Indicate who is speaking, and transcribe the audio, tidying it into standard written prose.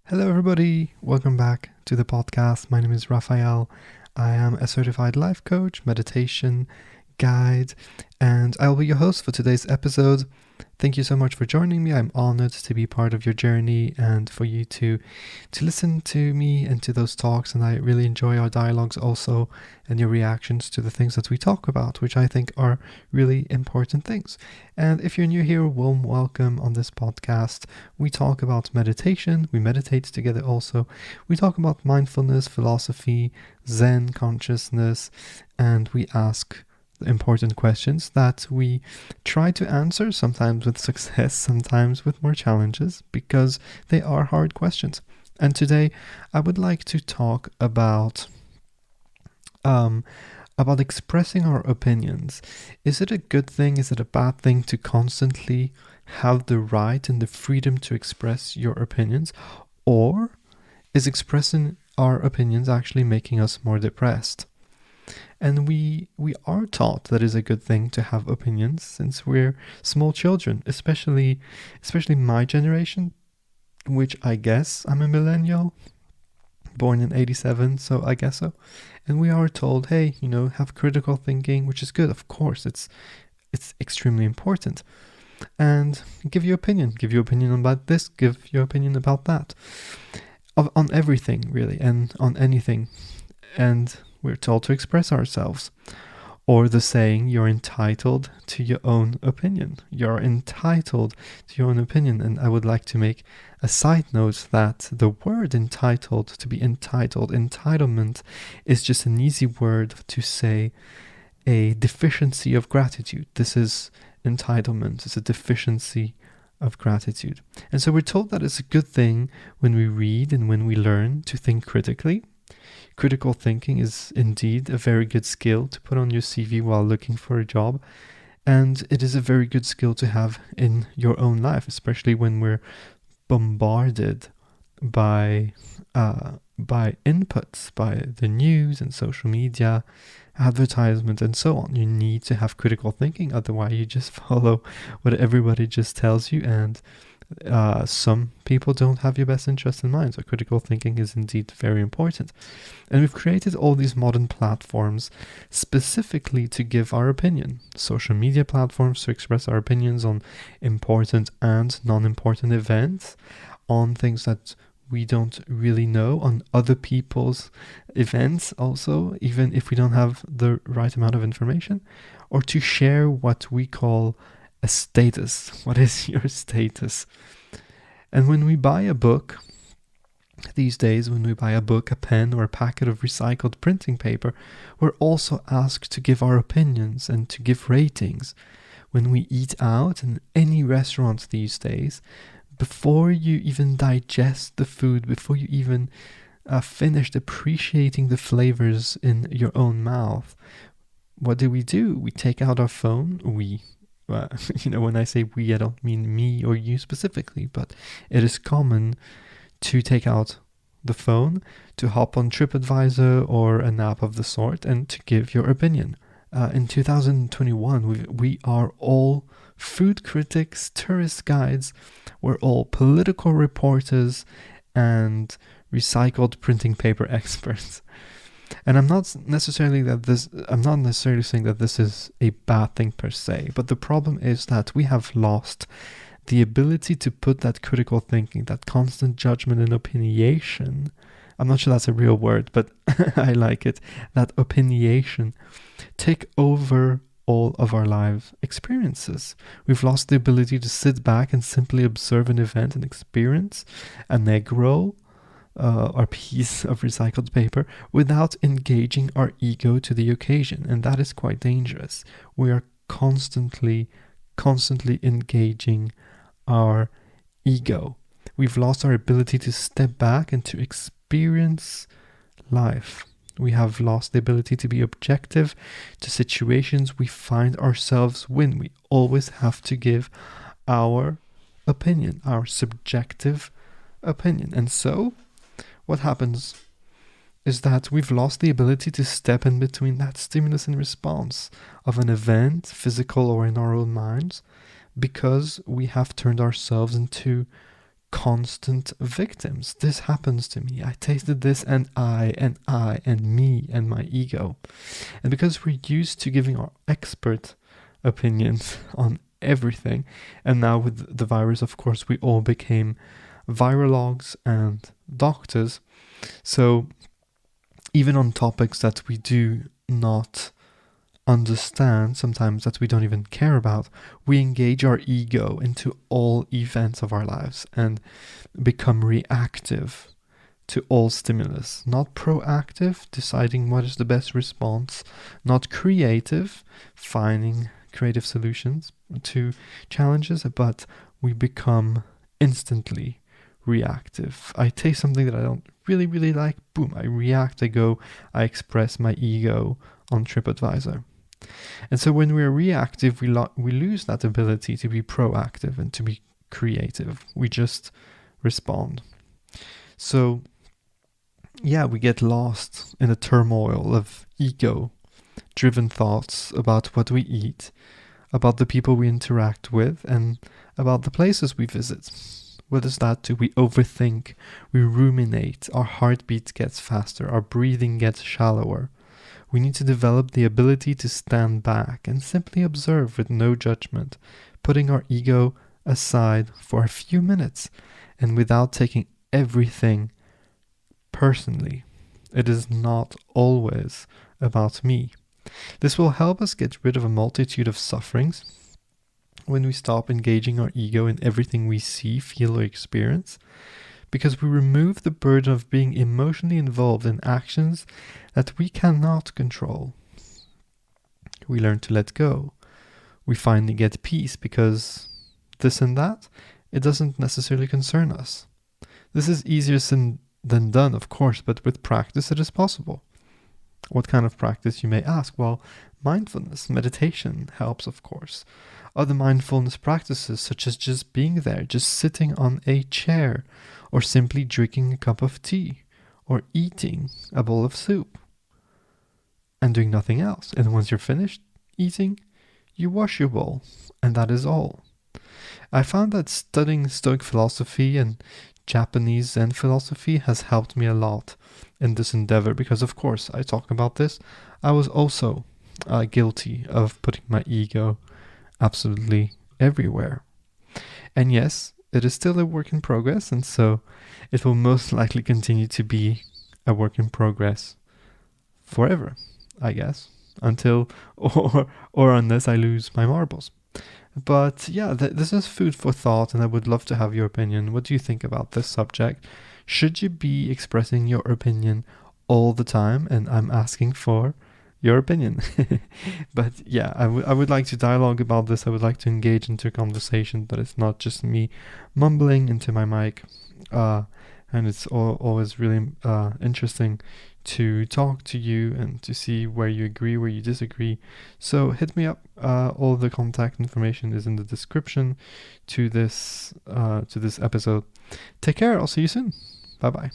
Speaker 1: Hello, everybody. Welcome back to the podcast. My name is Raphael. I am a certified life coach, meditation guide, and I'll be your host for today's episode. Thank you so much for joining me. I'm honored to be part of your journey and for you to listen to me and to those talks. And I really enjoy our dialogues also and your reactions to the things that we talk about, which I think are really important things. And if you're new here, warm welcome on this podcast. We talk about meditation. We meditate together also. We talk about mindfulness, philosophy, Zen consciousness, and we ask important questions that we try to answer, sometimes with success, sometimes with more challenges, because they are hard questions. And today I would like to talk about expressing our opinions. Is it a good thing? Is it a bad thing to constantly have the right and the freedom to express your opinions? Or is expressing our opinions actually making us more depressed? And we are taught that it's a good thing to have opinions since we're small children, especially my generation, which I guess I'm a millennial, born in 87, so I guess so. And we are told, hey, have critical thinking, which is good. Of course, it's extremely important. And give your opinion about this, give your opinion about that. On everything, really, and on anything. And we're told to express ourselves. Or the saying, you're entitled to your own opinion. You're entitled to your own opinion. And I would like to make a side note that the word entitled, to be entitled, entitlement, is just an easy word to say a deficiency of gratitude. This is entitlement. It's a deficiency of gratitude. And so we're told that it's a good thing when we read and when we learn to think critically. Critical thinking is indeed a very good skill to put on your CV while looking for a job. And it is a very good skill to have in your own life, especially when we're bombarded by inputs, by the news and social media, advertisement and so on. You need to have critical thinking, otherwise you just follow what everybody just tells you, and some people don't have your best interest in mind. So critical thinking is indeed very important. And we've created all these modern platforms specifically to give our opinion. Social media platforms to express our opinions on important and non-important events, on things that we don't really know, on other people's events also, even if we don't have the right amount of information, or to share what we call a status. What is your status? And when we buy a book, these days, when we buy a book, a pen, or a packet of recycled printing paper, we're also asked to give our opinions and to give ratings. When we eat out in any restaurant these days, before you even digest the food, before you even finished appreciating the flavors in your own mouth, what do? We take out our phone. When I say we, I don't mean me or you specifically, but it is common to take out the phone, to hop on TripAdvisor or an app of the sort, and to give your opinion. In 2021, we are all food critics, tourist guides, we're all political reporters, and recycled printing paper experts. And I'm not necessarily saying that this is a bad thing per se, but the problem is that we have lost the ability to put that critical thinking, that constant judgment and opiniation. I'm not sure that's a real word, but I like it. That opiniation take over all of our life experiences. We've lost the ability to sit back and simply observe an event and experience an egg roll, or piece of recycled paper, without engaging our ego to the occasion. And that is quite dangerous. We are constantly engaging our ego. We've lost our ability to step back and to experience life. We have lost the ability to be objective to situations we find ourselves in. We always have to give our opinion, our subjective opinion. And so what happens is that we've lost the ability to step in between that stimulus and response of an event, physical or in our own minds, because we have turned ourselves into constant victims. This happens to me. I tasted this, and me and my ego. And because we're used to giving our expert opinions on everything, and now with the virus, of course, we all became virologues and doctors. So even on topics that we do not understand, sometimes that we don't even care about, we engage our ego into all events of our lives and become reactive to all stimulus, not proactive, deciding what is the best response, not creative, finding creative solutions to challenges, but we become instantly reactive. I taste something that I don't really like, boom, I react, I express my ego on TripAdvisor. And so when we're reactive, we lose that ability to be proactive and to be creative. We just respond. So yeah, we get lost in a turmoil of ego-driven thoughts about what we eat, about the people we interact with, and about the places we visit. What does that do? We overthink, we ruminate, our heartbeat gets faster, our breathing gets shallower. We need to develop the ability to stand back and simply observe with no judgment, putting our ego aside for a few minutes and without taking everything personally. It is not always about me. This will help us get rid of a multitude of sufferings when we stop engaging our ego in everything we see, feel, or experience, because we remove the burden of being emotionally involved in actions that we cannot control. We learn to let go. We finally get peace because this and that, it doesn't necessarily concern us. This is easier than done, of course, but with practice it is possible. What kind of practice, you may ask? Well, mindfulness, meditation helps, of course. Other mindfulness practices, such as just being there, just sitting on a chair, or simply drinking a cup of tea, or eating a bowl of soup, and doing nothing else. And once you're finished eating, you wash your bowl, and that is all. I found that studying Stoic philosophy and Japanese Zen philosophy has helped me a lot in this endeavor, because of course I talk about this. I was also guilty of putting my ego absolutely everywhere. And yes, it is still a work in progress, and so it will most likely continue to be a work in progress forever, I guess, until or unless I lose my marbles. But yeah, this is food for thought, and I would love to have your opinion. What do you think about this subject? Should you be expressing your opinion all the time? And I'm asking for your opinion. But yeah, I would like to dialogue about this. I would like to engage into a conversation, but it's not just me mumbling into my mic. And it's always really interesting to talk to you and to see where you agree, where you disagree. So hit me up. All the contact information is in the description to this episode. Take care. I'll see you soon. Bye bye.